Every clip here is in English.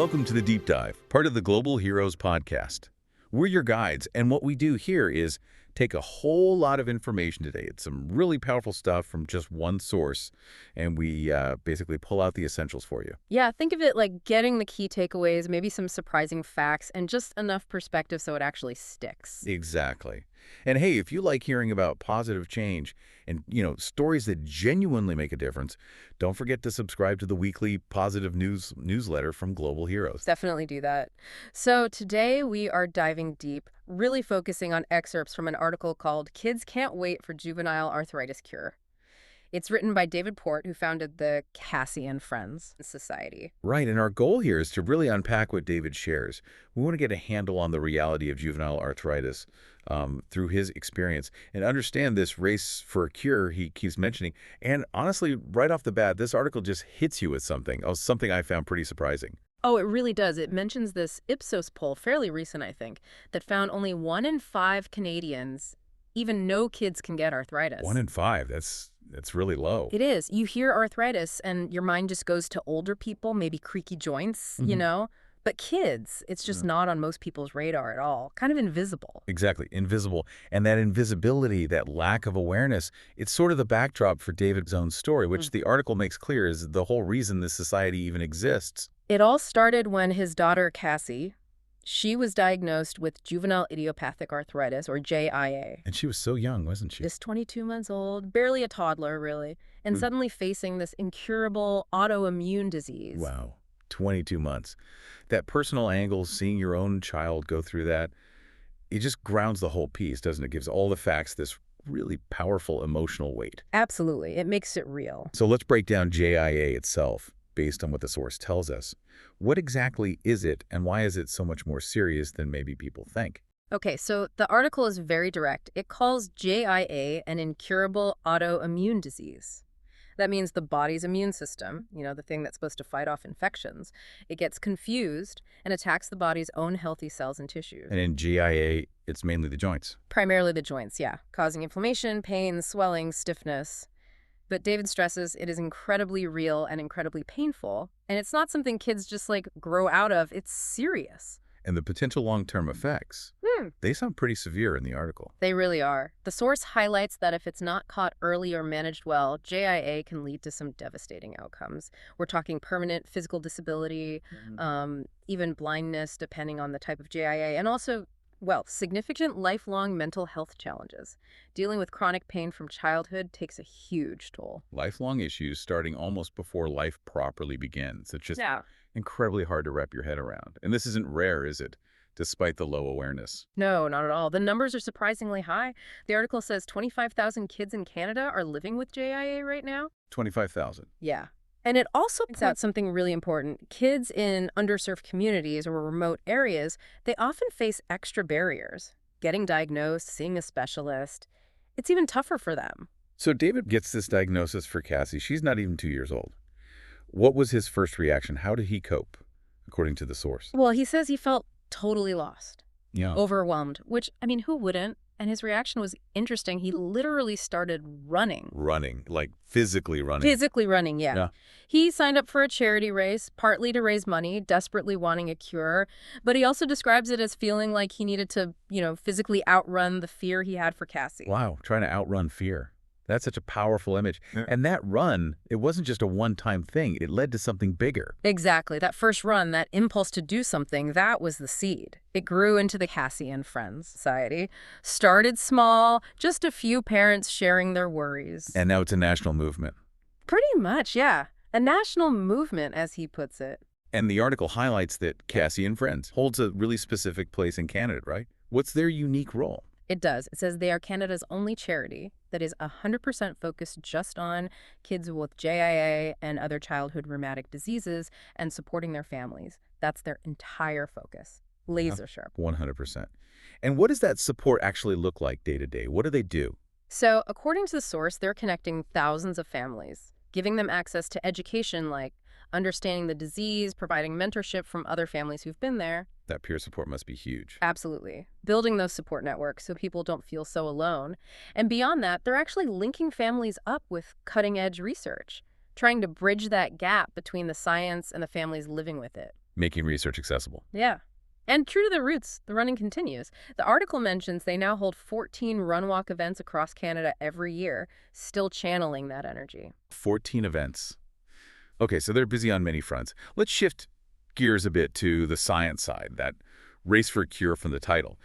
Welcome to the Deep Dive, part of the Global Heroes podcast. We're your guides, and what we do here is take a whole lot of information today. It's some really powerful stuff from just one source, and we basically pull out the essentials for you. Yeah, think of it like getting the key takeaways, maybe some surprising facts, and just enough perspective so it actually sticks. Exactly. And hey, if you like hearing about positive change and, stories that genuinely make a difference, don't forget to subscribe to the weekly positive newsletter from Global Heroes. Definitely do that. So today we are diving deep, really focusing on excerpts from an article called Kids Can't Wait for Juvenile Arthritis Cure. It's written by David Port, who founded the Cassie and Friends Society. Right, and our goal here is to really unpack what David shares. We want to get a handle on the reality of juvenile arthritis through his experience and understand this race for a cure he keeps mentioning. And honestly, right off the bat, this article just hits you with something I found pretty surprising. Oh, it really does. It mentions this Ipsos poll, fairly recent, I think, that found only 1 in 5 Canadians even know kids can get arthritis. 1 in 5, that's really low. It is. You hear arthritis and your mind just goes to older people, maybe creaky joints, But kids, it's just not on most people's radar at all. Kind of invisible. Exactly, invisible. And that invisibility, that lack of awareness, it's sort of the backdrop for David's own story, which the article makes clear is the whole reason this society even exists. It all started when his daughter, Cassie, she was diagnosed with Juvenile Idiopathic Arthritis, or JIA. And she was so young, wasn't she? Just 22 months old, barely a toddler, really, and suddenly facing this incurable autoimmune disease. Wow, 22 months. That personal angle, seeing your own child go through that, it just grounds the whole piece, doesn't it? It gives all the facts this really powerful emotional weight. Absolutely. It makes it real. So let's break down JIA itself, based on what the source tells us. What exactly is it, and why is it so much more serious than maybe people think? Okay, so the article is very direct. It calls JIA an incurable autoimmune disease. That means the body's immune system, the thing that's supposed to fight off infections, it gets confused and attacks the body's own healthy cells and tissues. And in JIA, it's mainly the joints. Primarily the joints, yeah, causing inflammation, pain, swelling, stiffness. But David stresses it is incredibly real and incredibly painful, and it's not something kids just grow out of. It's serious. And the potential long-term effects, they sound pretty severe in the article. They really are. The source highlights that if it's not caught early or managed well, JIA can lead to some devastating outcomes. We're talking permanent physical disability, even blindness, depending on the type of JIA, and also, significant lifelong mental health challenges. Dealing with chronic pain from childhood takes a huge toll. Lifelong issues starting almost before life properly begins. It's just incredibly hard to wrap your head around. And this isn't rare, is it? Despite the low awareness. No, not at all. The numbers are surprisingly high. The article says 25,000 kids in Canada are living with JIA right now. 25,000. Yeah. And it also points out something really important. Kids in underserved communities or remote areas, they often face extra barriers. Getting diagnosed, seeing a specialist, it's even tougher for them. So David gets this diagnosis for Cassie. She's not even 2 years old. What was his first reaction? How did he cope, according to the source? Well, he says he felt totally lost, Yeah. overwhelmed, which, who wouldn't? And his reaction was interesting. He literally started running. Running, like physically running. Physically running, yeah. He signed up for a charity race, partly to raise money, desperately wanting a cure. But he also describes it as feeling like he needed to, physically outrun the fear he had for Cassie. Wow, trying to outrun fear. That's such a powerful image. Yeah. And that run, it wasn't just a one-time thing. It led to something bigger. Exactly. That first run, that impulse to do something, that was the seed. It grew into the Cassie and Friends Society. Started small, just a few parents sharing their worries. And now it's a national movement. Pretty much, yeah. A national movement, as he puts it. And the article highlights that Cassie and Friends holds a really specific place in Canada, right? What's their unique role? It does. It says they are Canada's only charity that is 100% focused just on kids with JIA and other childhood rheumatic diseases and supporting their families. That's their entire focus. Laser sharp. 100%. And what does that support actually look like day to day? What do they do? So, according to the source, they're connecting thousands of families, giving them access to education like understanding the disease, providing mentorship from other families who've been there. That peer support must be huge. Absolutely. Building those support networks so people don't feel so alone. And beyond that, they're actually linking families up with cutting-edge research, trying to bridge that gap between the science and the families living with it. Making research accessible. Yeah. And true to their roots, the running continues. The article mentions they now hold 14 run-walk events across Canada every year, still channeling that energy. 14 events. Okay, so they're busy on many fronts. Let's shift gears a bit to the science side, that race for a cure from the title.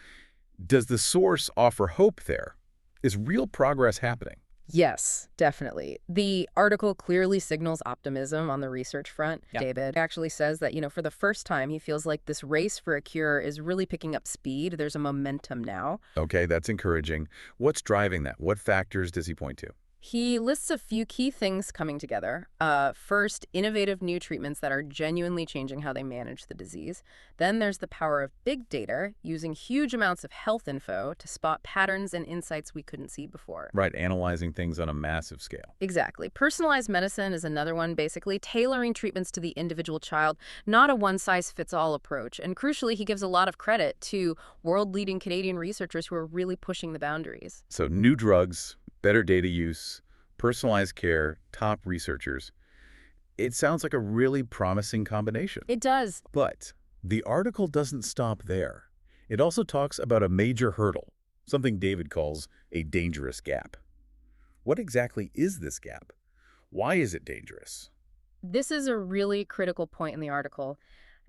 Does the source offer hope there? Is real progress happening? Yes, definitely. The article clearly signals optimism on the research front. Yeah. David actually says that, for the first time, he feels like this race for a cure is really picking up speed. There's a momentum now. Okay, that's encouraging. What's driving that? What factors does he point to? He lists a few key things coming together. First, innovative new treatments that are genuinely changing how they manage the disease. Then there's the power of big data, using huge amounts of health info to spot patterns and insights we couldn't see before. Right, analyzing things on a massive scale. Exactly. Personalized medicine is another one, basically tailoring treatments to the individual child, not a one-size-fits-all approach. And crucially, he gives a lot of credit to world-leading Canadian researchers who are really pushing the boundaries. So new drugs, better data use, personalized care, top researchers. It sounds like a really promising combination. It does. But the article doesn't stop there. It also talks about a major hurdle, something David calls a dangerous gap. What exactly is this gap? Why is it dangerous? This is a really critical point in the article.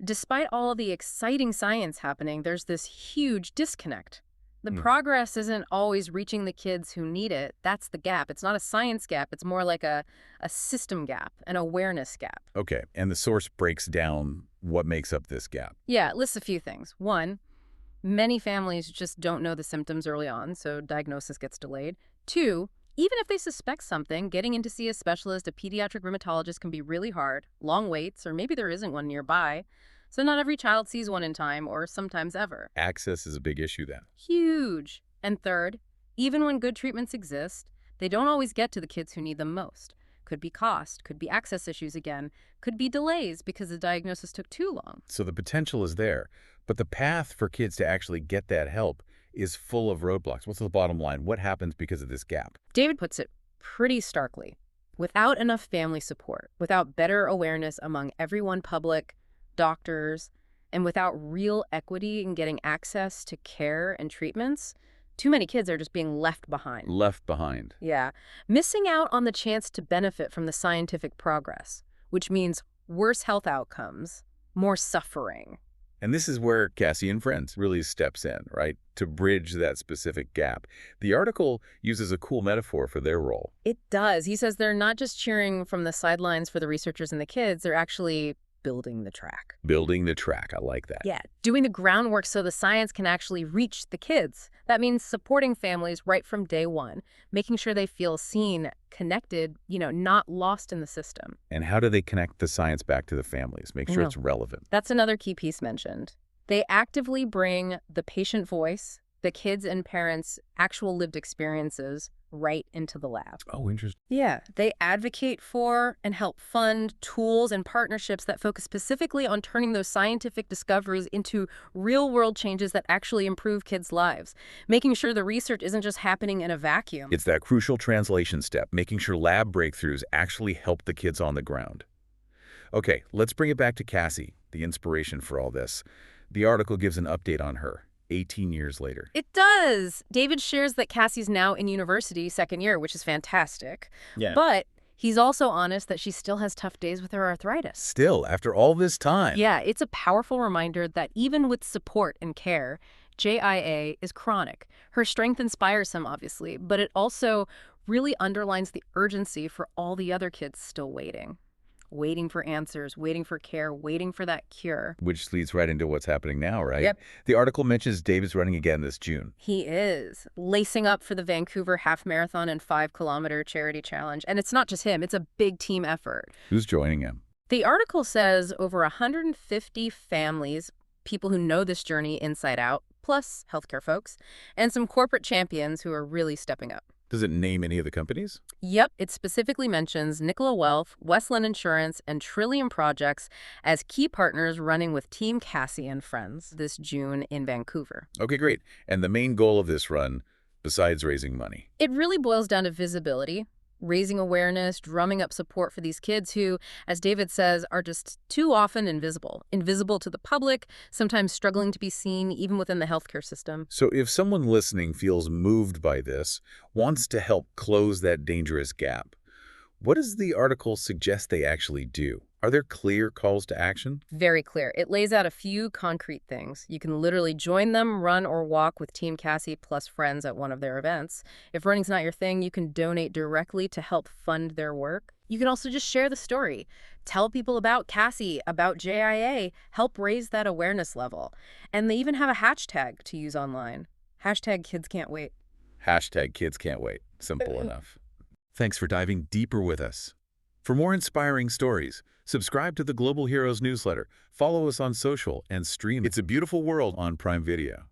Despite all of the exciting science happening, there's this huge disconnect. The progress isn't always reaching the kids who need it. That's the gap. It's not a science gap. It's more like a system gap, an awareness gap. Okay, and the source breaks down what makes up this gap. Yeah, it lists a few things. One, many families just don't know the symptoms early on, so diagnosis gets delayed. Two, even if they suspect something, getting in to see a specialist, a pediatric rheumatologist, can be really hard. Long waits, or maybe there isn't one nearby. So not every child sees one in time, or sometimes ever. Access is a big issue then. Huge. And third, even when good treatments exist, they don't always get to the kids who need them most. Could be cost, could be access issues again, could be delays because the diagnosis took too long. So the potential is there, but the path for kids to actually get that help is full of roadblocks. What's the bottom line? What happens because of this gap? David puts it pretty starkly. Without enough family support, without better awareness among everyone, public, doctors, and without real equity in getting access to care and treatments, too many kids are just being left behind. Left behind. Yeah. Missing out on the chance to benefit from the scientific progress, which means worse health outcomes, more suffering. And this is where Cassie and Friends really steps in, right? To bridge that specific gap. The article uses a cool metaphor for their role. It does. He says they're not just cheering from the sidelines for the researchers and the kids, they're actually building the track. Building the track. I like that. Yeah, doing the groundwork so the science can actually reach the kids. That means supporting families right from day one, making sure they feel seen, connected, not lost in the system. And how do they connect the science back to the families? Make sure it's relevant. That's another key piece mentioned. They actively bring the patient voice, the kids' and parents' actual lived experiences right into the lab. Oh, interesting. Yeah, they advocate for and help fund tools and partnerships that focus specifically on turning those scientific discoveries into real-world changes that actually improve kids' lives, making sure the research isn't just happening in a vacuum. It's that crucial translation step, making sure lab breakthroughs actually help the kids on the ground. Okay, let's bring it back to Cassie, the inspiration for all this. The article gives an update on her. 18 years later. It does. David shares that Cassie's now in university, second year, which is fantastic. Yeah. But he's also honest that she still has tough days with her arthritis. Still, after all this time. Yeah, it's a powerful reminder that even with support and care, JIA is chronic. Her strength inspires him, obviously, but it also really underlines the urgency for all the other kids still waiting. Waiting for answers, waiting for care, waiting for that cure. Which leads right into what's happening now, right? Yep. The article mentions David's running again this June. He is lacing up for the Vancouver half marathon and 5-kilometer charity challenge. And it's not just him, it's a big team effort. Who's joining him? The article says over 150 families, people who know this journey inside out, plus healthcare folks, and some corporate champions who are really stepping up. Does it name any of the companies? Yep, it specifically mentions Nicola Wealth, Westland Insurance, and Trillium Projects as key partners running with Team Cassie and Friends this June in Vancouver. Okay, great. And the main goal of this run, besides raising money? It really boils down to visibility. raising awareness, drumming up support for these kids who, as David says, are just too often invisible to the public, sometimes struggling to be seen even within the healthcare system. So if someone listening feels moved by this, wants to help close that dangerous gap, what does the article suggest they actually do? Are there clear calls to action? Very clear. It lays out a few concrete things. You can literally join them, run or walk with Team Cassie plus friends at one of their events. If running's not your thing, you can donate directly to help fund their work. You can also just share the story. Tell people about Cassie, about JIA, help raise that awareness level. And they even have a hashtag to use online. Hashtag kids can't wait. Hashtag kids can't wait. Simple enough. Thanks for diving deeper with us. For more inspiring stories, subscribe to the Global Heroes newsletter, follow us on social, and stream It's a Beautiful World on Prime Video.